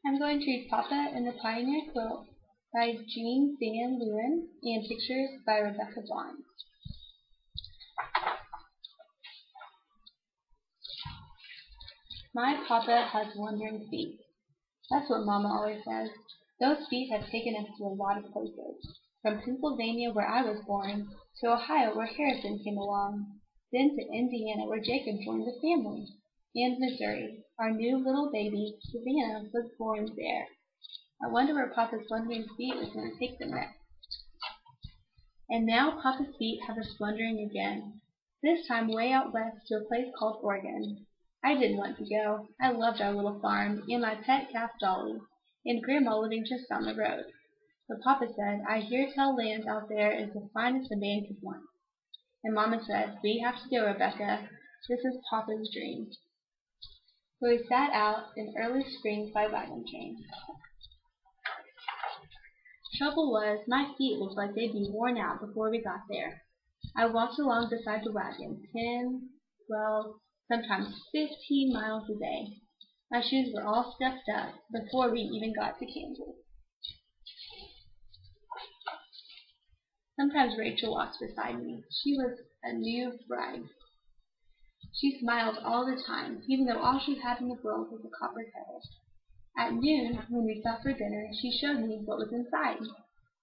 I'm going to read Papa and the Pioneer Quilt by Jean Van Leeuwen and pictures by Rebecca Vaughn. My Papa has wandering feet. That's what Mama always says. Those feet have taken us to a lot of places. From Pennsylvania, where I was born, to Ohio, where Harrison came along, then to Indiana, where Jacob joined the family, and Missouri. Our new little baby, Savannah, was born there. I wonder where Papa's wandering feet is going to take them next. And now Papa's feet have us wandering again, this time way out west to a place called Oregon. I didn't want to go. I loved our little farm, and my pet calf Dolly, and Grandma living just down the road. But Papa said, I hear tell land out there is the finest a man could want. And Mama said, we have to go, Rebecca. This is Papa's dream. So we sat out in early spring by wagon train. Trouble was, my feet looked like they'd be worn out before we got there. I walked along beside the wagon 10, 12, sometimes 15 miles a day. My shoes were all scuffed up before we even got to Kansas. Sometimes Rachel walked beside me. She was a new bride. She smiled all the time, even though all she had in the world was a copper kettle. At noon, when we sat for dinner, she showed me what was inside.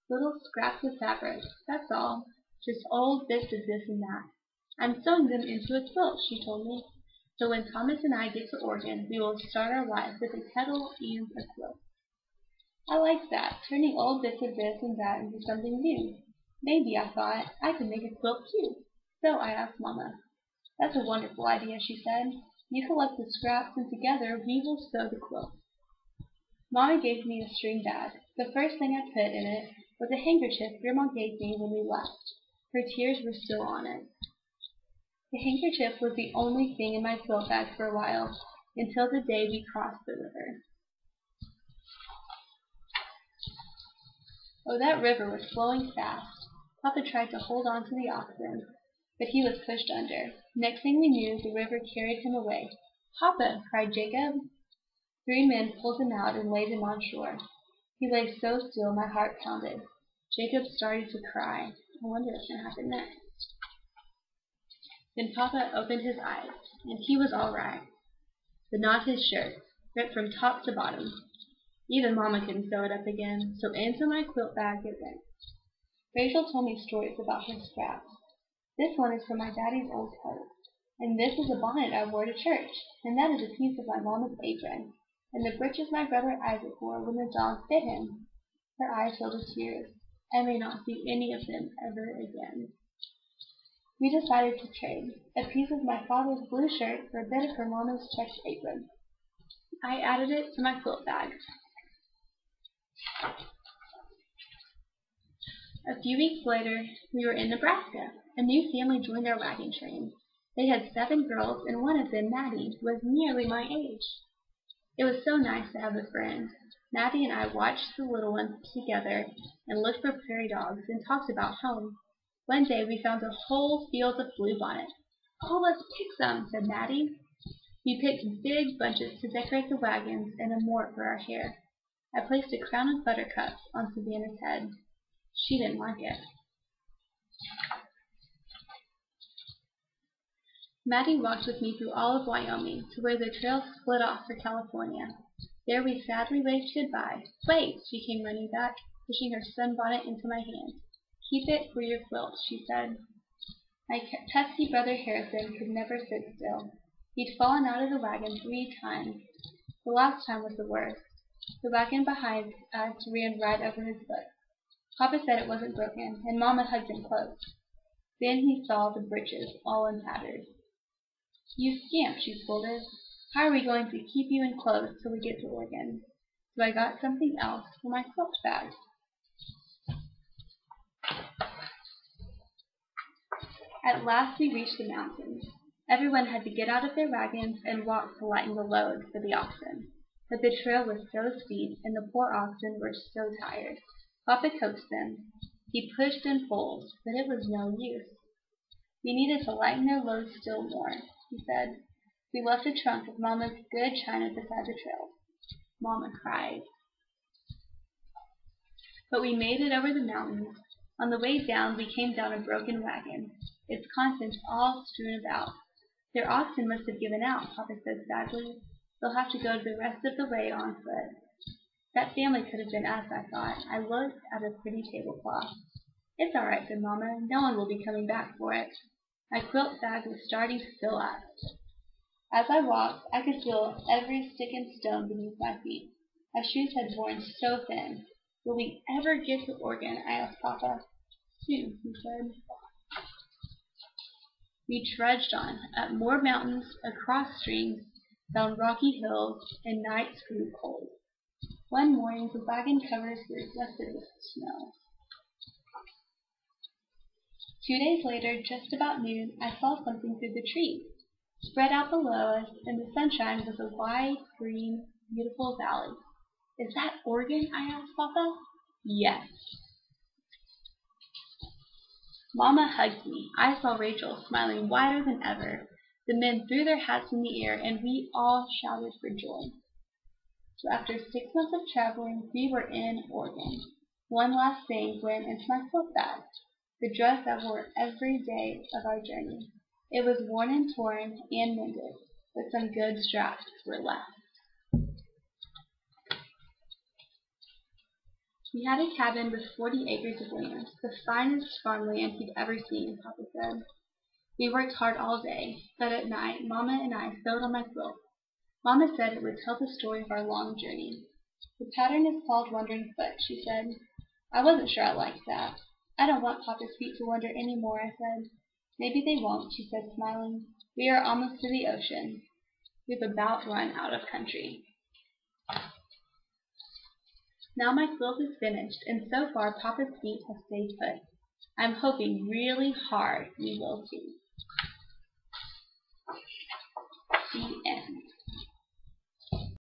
Little scraps of fabric, that's all. Just old bits of this and that. I'm sewing them into a quilt, she told me. So when Thomas and I get to Oregon, we will start our life with a kettle and a quilt. I liked that, turning old bits of this and that into something new. Maybe, I thought, I could make a quilt too. So I asked Mama. That's a wonderful idea, she said. You collect the scraps and together we will sew the quilt. Mama gave me a string bag. The first thing I put in it was a handkerchief Grandma gave me when we left. Her tears were still on it. The handkerchief was the only thing in my quilt bag for a while, until the day we crossed the river. Oh, that river was flowing fast. Papa tried to hold on to the oxen, but he was pushed under. Next thing we knew, the river carried him away. Papa, cried Jacob. 3 men pulled him out and laid him on shore. He lay so still my heart pounded. Jacob started to cry. I wonder what's going to happen next. Then Papa opened his eyes, and he was all right, but not his shirt, ripped from top to bottom. Even Mama couldn't sew it up again, so into my quilt bag it went. Rachel told me stories about her scraps. This one is from my daddy's old coat, and this is a bonnet I wore to church, and that is a piece of my mama's apron, and the breeches my brother Isaac wore when the dog bit him. Her eyes filled with tears. I may not see any of them ever again. We decided to trade, a piece of my father's blue shirt for a bit of her mama's checked apron. I added it to my quilt bag. A few weeks later, we were in Nebraska. A new family joined our wagon train. They had 7 girls, and one of them, Maddie, was nearly my age. It was so nice to have a friend. Maddie and I watched the little ones together and looked for prairie dogs and talked about home. One day we found a whole field of bluebonnets. "Oh, let's pick some," said Maddie. We picked big bunches to decorate the wagons and a mort for our hair. I placed a crown of buttercups on Savannah's head. She didn't like it. Maddie walked with me through all of Wyoming to where the trail split off for California. There we sadly waved goodbye. "Wait!" she came running back, pushing her sunbonnet into my hand. "Keep it for your quilt," she said. My pesky brother Harrison could never sit still. He'd fallen out of the wagon 3 times. The last time was the worst. The wagon behind us ran right over his foot. Papa said it wasn't broken, and Mama hugged him close. Then he saw the breeches, all in tatters. "You scamp," she scolded. "How are we going to keep you in clothes till we get to Oregon?" So I got something else for my quilt bag. At last we reached the mountains. Everyone had to get out of their wagons and walk to lighten the load for the oxen. But the trail was so steep, and the poor oxen were so tired. Papa coaxed them. He pushed and pulled, but it was no use. We needed to lighten their load still more, he said. We left a trunk of Mama's good china beside the trail. Mama cried. But we made it over the mountains. On the way down we came down a broken wagon, its contents all strewn about. Their oxen must have given out, Papa said sadly. They'll have to go the rest of the way on foot. That family could have been us, I thought. I looked at a pretty tablecloth. It's all right, said Mama. No one will be coming back for it. My quilt bag was starting to fill up. As I walked, I could feel every stick and stone beneath my feet. My shoes had worn so thin. Will we ever get to Oregon? I asked Papa. Soon, he said. We trudged on, up more mountains, across streams, down rocky hills, and nights grew cold. One morning the wagon covers were dusted with snow. 2 days later, just about noon, I saw something through the trees. Spread out below us in the sunshine was a wide, green, beautiful valley. Is that Oregon? I asked Papa. Yes. Mama hugged me. I saw Rachel smiling wider than ever. The men threw their hats in the air, and we all shouted for joy. So after 6 months of traveling, we were in Oregon. One last thing went into my quilt bag, the dress I wore every day of our journey. It was worn and torn and mended, but some good straps were left. We had a cabin with 40 acres of land, the finest farmland he'd ever seen, Papa said. We worked hard all day, but at night Mama and I sewed on my quilt. Mama said it would tell the story of our long journey. The pattern is called Wandering Foot, she said. I wasn't sure I liked that. I don't want Papa's feet to wander any more, I said. Maybe they won't, she said, smiling. We are almost to the ocean. We've about run out of country. Now my quilt is finished, and so far Papa's feet have stayed put. I'm hoping really hard we will too.